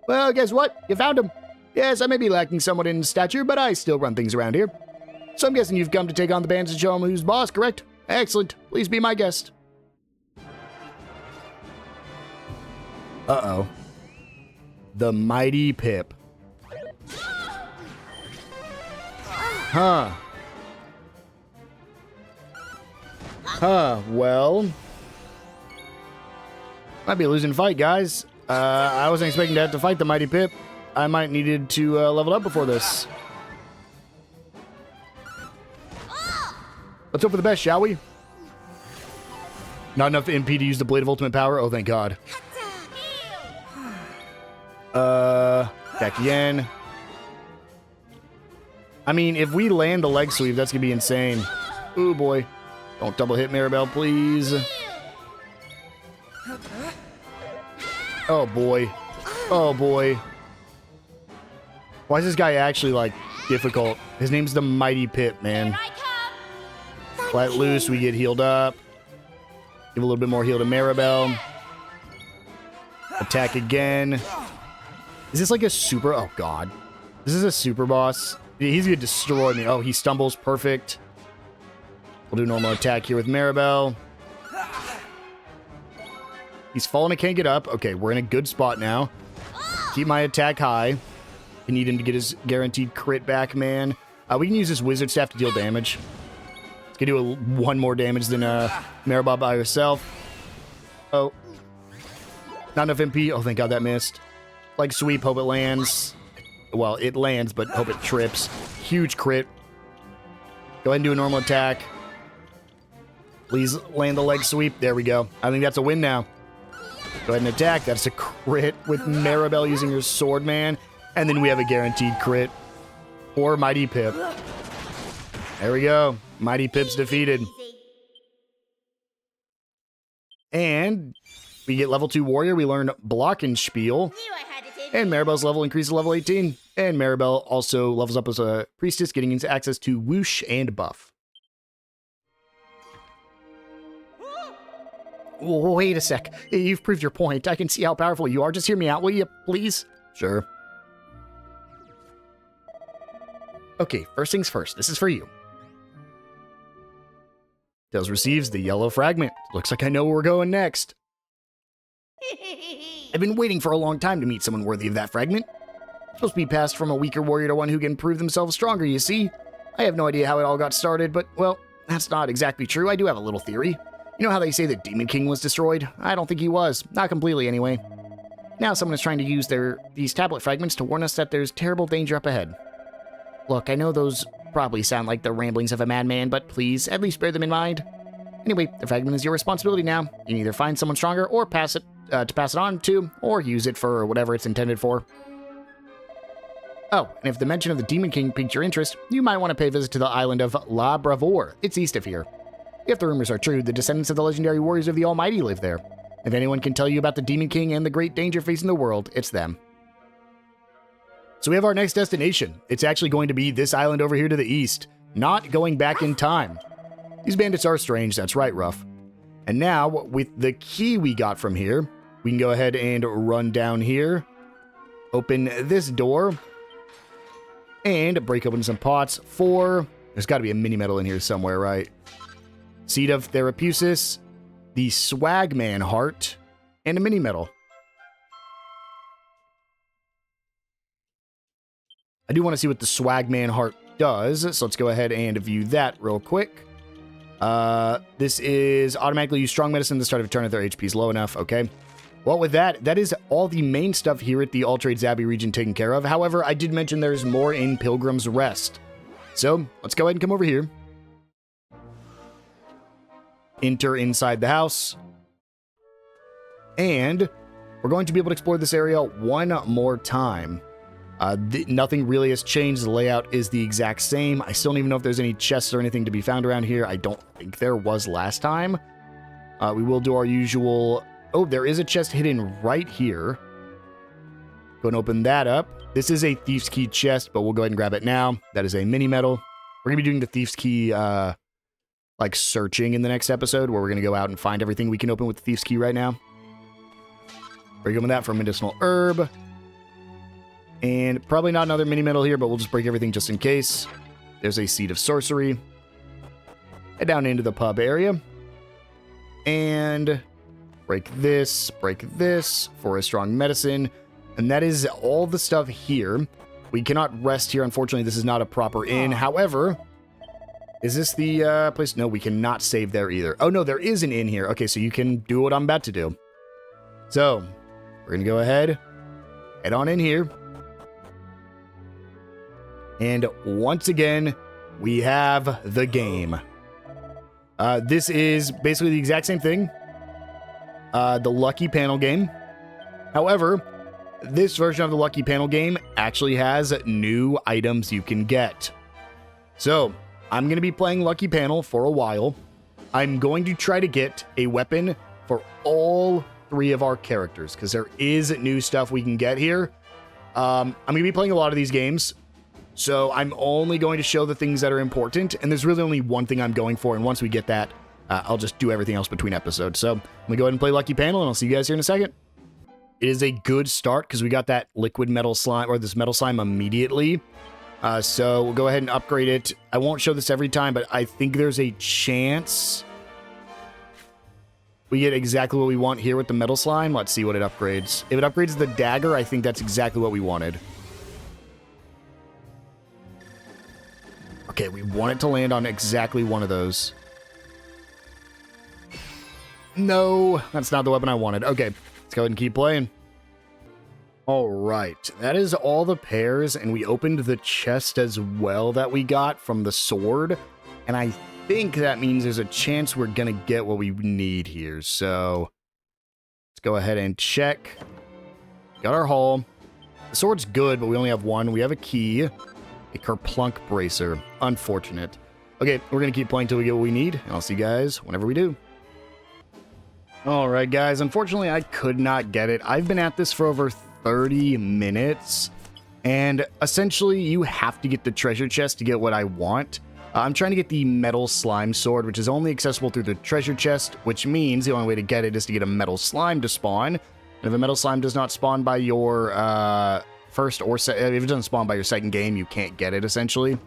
Well, guess what? You found him. Yes, I may be lacking somewhat in stature, but I still run things around here. So I'm guessing you've come to take on the bandits and show them who's boss, correct? Excellent. Please be my guest. Uh-oh. The mighty Pip. Huh. Well. Might be a losing fight, guys. I wasn't expecting to have to fight the mighty Pip. I might needed to level up before this. Let's hope for the best, shall we? Not enough MP to use the Blade of Ultimate Power? Oh, thank God. Back again. I mean, if we land the leg sweep, that's gonna be insane. Ooh, boy. Don't double hit Maribel, please. Oh, boy. Oh, boy. Why is this guy actually, like, difficult? His name's the Mighty Pip, man. Let loose, we get healed up. Give a little bit more heal to Maribel. Attack again. Is this like a super... Oh, God. This is a super boss. He's gonna destroy me. Oh, he stumbles. Perfect. We'll do normal attack here with Maribel. He's fallen and can't get up. Okay, we're in a good spot now. Keep my attack high. I need him to get his guaranteed crit back, man. We can use this wizard staff to deal damage. It's gonna do one more damage than Maribel by herself. Oh. Not enough MP. Oh, thank God that missed. Like sweep, hope it lands. Well, it lands, but hope it trips. Huge crit. Go ahead and do a normal attack. Please land the leg sweep. There we go. I think that's a win now. Go ahead and attack. That's a crit with Maribel using her sword, man. And then we have a guaranteed crit. Or Mighty Pip. There we go. Mighty Pip's defeated. And we get level 2 warrior. We learn Glockenspiel. And Maribel's level increases to level 18. And Maribel also levels up as a priestess, getting into access to whoosh and buff. Wait a sec. You've proved your point. I can see how powerful you are. Just hear me out, will you, please? Sure. Okay, first things first. This is for you. Tails receives the yellow fragment. Looks like I know where we're going next. I've been waiting for a long time to meet someone worthy of that fragment. It's supposed to be passed from a weaker warrior to one who can prove themselves stronger, you see. I have no idea how it all got started, but, well, that's not exactly true. I do have a little theory. You know how they say the Demon King was destroyed? I don't think he was. Not completely, anyway. Now someone is trying to use these tablet fragments to warn us that there's terrible danger up ahead. Look, I know those probably sound like the ramblings of a madman, but please, at least bear them in mind. Anyway, the fragment is your responsibility now. You can either find someone stronger or pass it on to, or use it for whatever it's intended for. Oh, and if the mention of the Demon King piqued your interest, you might want to pay a visit to the island of La Bravor. It's east of here. If the rumors are true, the descendants of the legendary warriors of the Almighty live there. If anyone can tell you about the Demon King and the great danger facing the world, it's them. So we have our next destination. It's actually going to be this island over here to the east, not going back in time. These bandits are strange, that's right, Ruff. And now, with the key we got from here, we can go ahead and run down here, open this door, and break open some pots for... There's got to be a mini-medal in here somewhere, right? Seed of Therapusis, the Swagman Heart, and a mini-medal. I do want to see what the Swagman Heart does, so let's go ahead and view that real quick. This is automatically use strong medicine at the start of a turn if their HP is low enough. Okay. Well, with that is all the main stuff here at the All Trades Abbey region taken care of. However, I did mention there's more in Pilgrim's Rest. So let's go ahead and come over here. Enter inside the house. And we're going to be able to explore this area one more time. Nothing really has changed. The layout is the exact same. I still don't even know if there's any chests or anything to be found around here. I don't think there was last time. We will do our usual... Oh, there is a chest hidden right here. Go and open that up. This is a Thief's Key chest, but we'll go ahead and grab it now. That is a mini-medal. We're going to be doing the Thief's Key, like, searching in the next episode, where we're going to go out and find everything we can open with the Thief's Key right now. Break open that for a medicinal herb. And probably not another mini-medal here, but we'll just break everything just in case. There's a Seed of Sorcery. Head down into the pub area. And break this for a strong medicine. And that is all the stuff here. We cannot rest here. Unfortunately, this is not a proper inn. However, is this the place? No, we cannot save there either. Oh, no, there is an inn here. Okay, so you can do what I'm about to do. So, we're going to go ahead, head on in here. And once again, we have the game. This is basically the exact same thing. The Lucky Panel game. However, this version of the Lucky Panel game actually has new items you can get. So, I'm going to be playing Lucky Panel for a while. I'm going to try to get a weapon for all 3 of our characters, because there is new stuff we can get here. I'm going to be playing a lot of these games. So I'm only going to show the things that are important, and there's really only one thing I'm going for, and once we get that, I'll just do everything else between episodes. So I'm going to go ahead and play Lucky Panel, and I'll see you guys here in a second. It is a good start because we got that liquid metal slime, or this metal slime immediately. So we'll go ahead and upgrade it. I won't show this every time, but I think there's a chance we get exactly what we want here with the metal slime. Let's see what it upgrades. If it upgrades the dagger, I think that's exactly what we wanted. Okay, we want it to land on exactly one of those. No, that's not the weapon I wanted. Okay, let's go ahead and keep playing. All right, that is all the pairs, and we opened the chest as well that we got from the sword, and I think that means there's a chance we're gonna get what we need here. So let's go ahead and check. Got our haul. The sword's good, but we only have one. We have a key, a kerplunk bracer. Unfortunate. Okay, we're gonna keep playing till we get what we need, and I'll see you guys whenever we do. All right, guys, unfortunately, I could not get it. I've been at this for over 30 minutes, and essentially, you have to get the treasure chest to get what I want. I'm trying to get the metal slime sword, which is only accessible through the treasure chest, which means the only way to get it is to get a metal slime to spawn. And if a metal slime does not spawn by your first or if it doesn't spawn by your second game, you can't get it, essentially.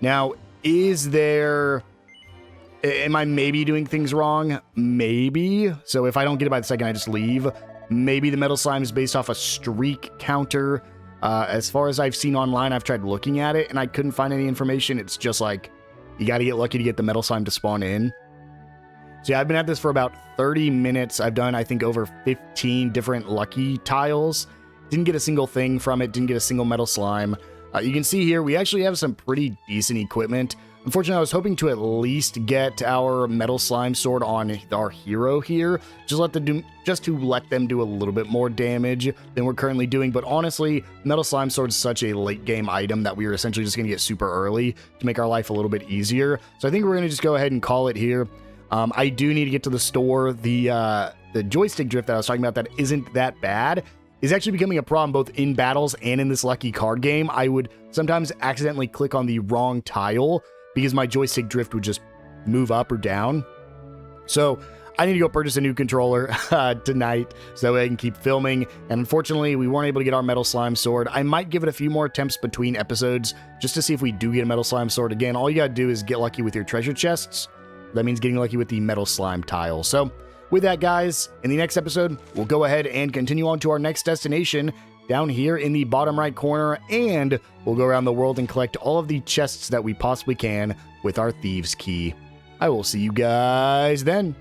Now, is there... Am I maybe doing things wrong? Maybe. So if I don't get it by the second, I just leave. Maybe the metal slime is based off a streak counter. As far as I've seen online, I've tried looking at it, and I couldn't find any information. It's just like, you got to get lucky to get the metal slime to spawn in. So yeah, I've been at this for about 30 minutes. I've done, I think, over 15 different lucky tiles. Didn't get a single thing from it. Didn't get a single metal slime. You can see here, we actually have some pretty decent equipment. Unfortunately, I was hoping to at least get our metal slime sword on our hero here, just to let them do a little bit more damage than we're currently doing. But honestly, metal slime sword is such a late game item that we are essentially just going to get super early to make our life a little bit easier. So I think we're going to just go ahead and call it here. I do need to get to the store. The joystick drift that I was talking about that isn't that bad is actually becoming a problem both in battles and in this lucky card game. I would sometimes accidentally click on the wrong tile because my joystick drift would just move up or down. So I need to go purchase a new controller tonight so that way I can keep filming. And unfortunately, we weren't able to get our metal slime sword. I might give it a few more attempts between episodes just to see if we do get a metal slime sword. Again, all you gotta do is get lucky with your treasure chests. That means getting lucky with the metal slime tile. So with that, guys, in the next episode, we'll go ahead and continue on to our next destination down here in the bottom right corner, and we'll go around the world and collect all of the chests that we possibly can with our Thieves' Key. I will see you guys then.